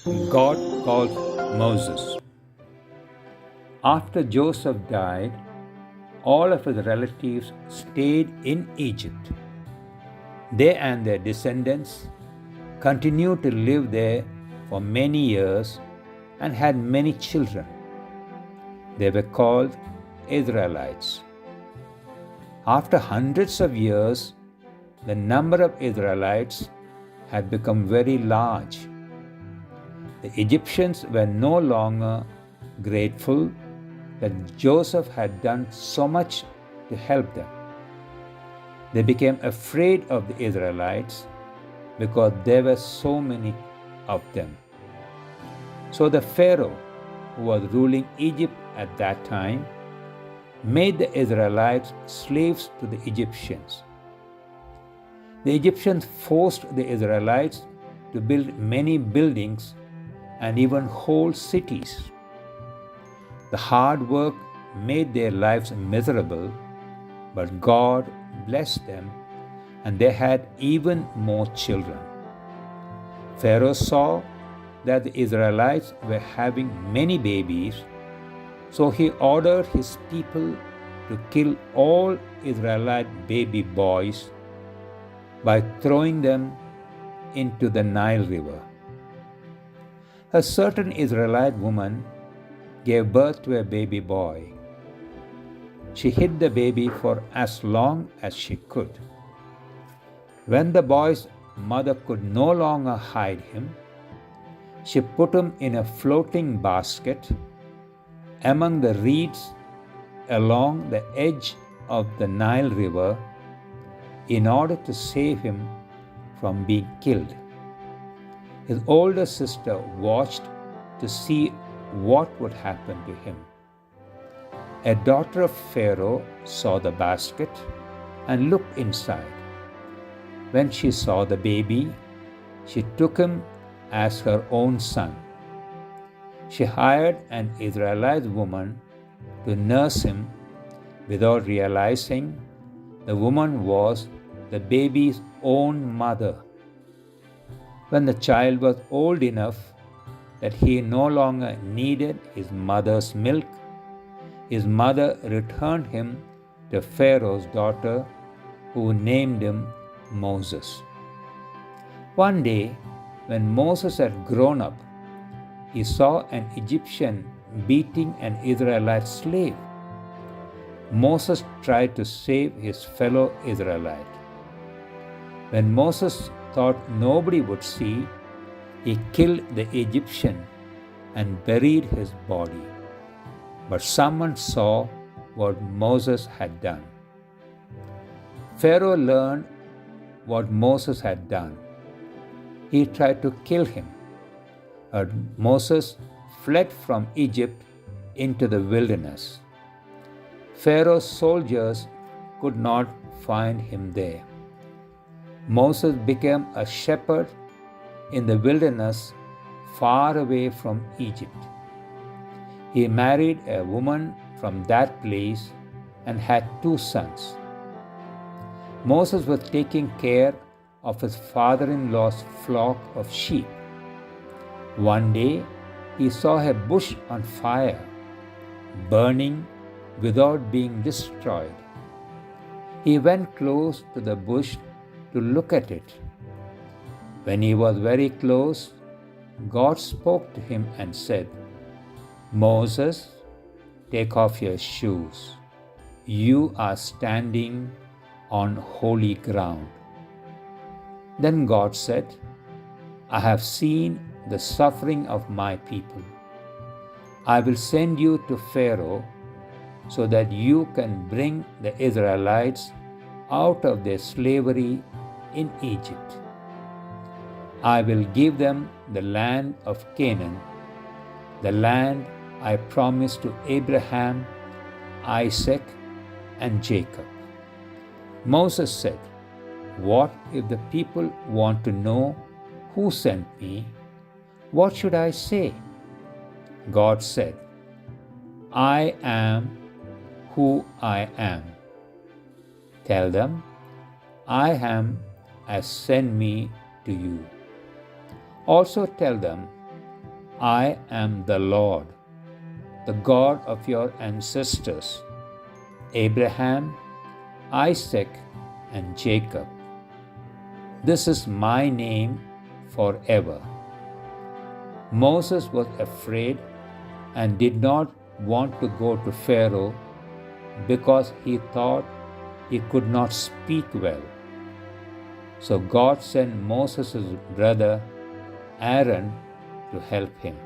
God calls Moses. After Joseph died, all of his relatives stayed in Egypt. They and their descendants continued to live there for many years and had many children. They were called Israelites. After hundreds of years, the number of Israelites had become very large. The Egyptians were no longer grateful that Joseph had done so much to help them. They became afraid of the Israelites because there were so many of them. So the Pharaoh, who was ruling Egypt at that time, made the Israelites slaves to the Egyptians. The Egyptians forced the Israelites to build many buildings and even whole cities. The hard work made their lives miserable, but God blessed them and they had even more children. Pharaoh saw that the Israelites were having many babies, so he ordered his people to kill all Israelite baby boys by throwing them into the Nile River. A certain Israelite woman gave birth to a baby boy. She hid the baby for as long as she could. When the boy's mother could no longer hide him, she put him in a floating basket among the reeds along the edge of the Nile River in order to save him from being killed. His older sister watched to see what would happen to him. A daughter of Pharaoh saw the basket and looked inside. When she saw the baby, she took him as her own son. She hired an Israelite woman to nurse him without realizing the woman was the baby's own mother. When the child was old enough that he no longer needed his mother's milk, his mother returned him to Pharaoh's daughter, who named him Moses. One day, when Moses had grown up, he saw an Egyptian beating an Israelite slave. Moses tried to save his fellow Israelite. When Moses thought nobody would see, he killed the Egyptian and buried his body. But someone saw what Moses had done. Pharaoh learned what Moses had done. He tried to kill him. But Moses fled from Egypt into the wilderness. Pharaoh's soldiers could not find him there. Moses became a shepherd in the wilderness far away from Egypt. He married a woman from that place and had 2 sons. Moses was taking care of his father-in-law's flock of sheep. One day, he saw a bush on fire, burning without being destroyed. He went close to the bush to look at it. When he was very close, God spoke to him and said, "Moses, take off your shoes. You are standing on holy ground." Then God said, "I have seen the suffering of my people. I will send you to Pharaoh so that you can bring the Israelites out of their slavery in Egypt. I will give them the land of Canaan, the land I promised to Abraham, Isaac, and Jacob." Moses said, "What if the people want to know who sent me? What should I say?" God said, "I am who I am. Tell them, I am has sent me to you. Also tell them, I am the Lord, the God of your ancestors, Abraham, Isaac, and Jacob. This is my name forever. Moses was afraid and did not want to go to Pharaoh because he thought he could not speak well. So God sent Moses' brother Aaron to help him.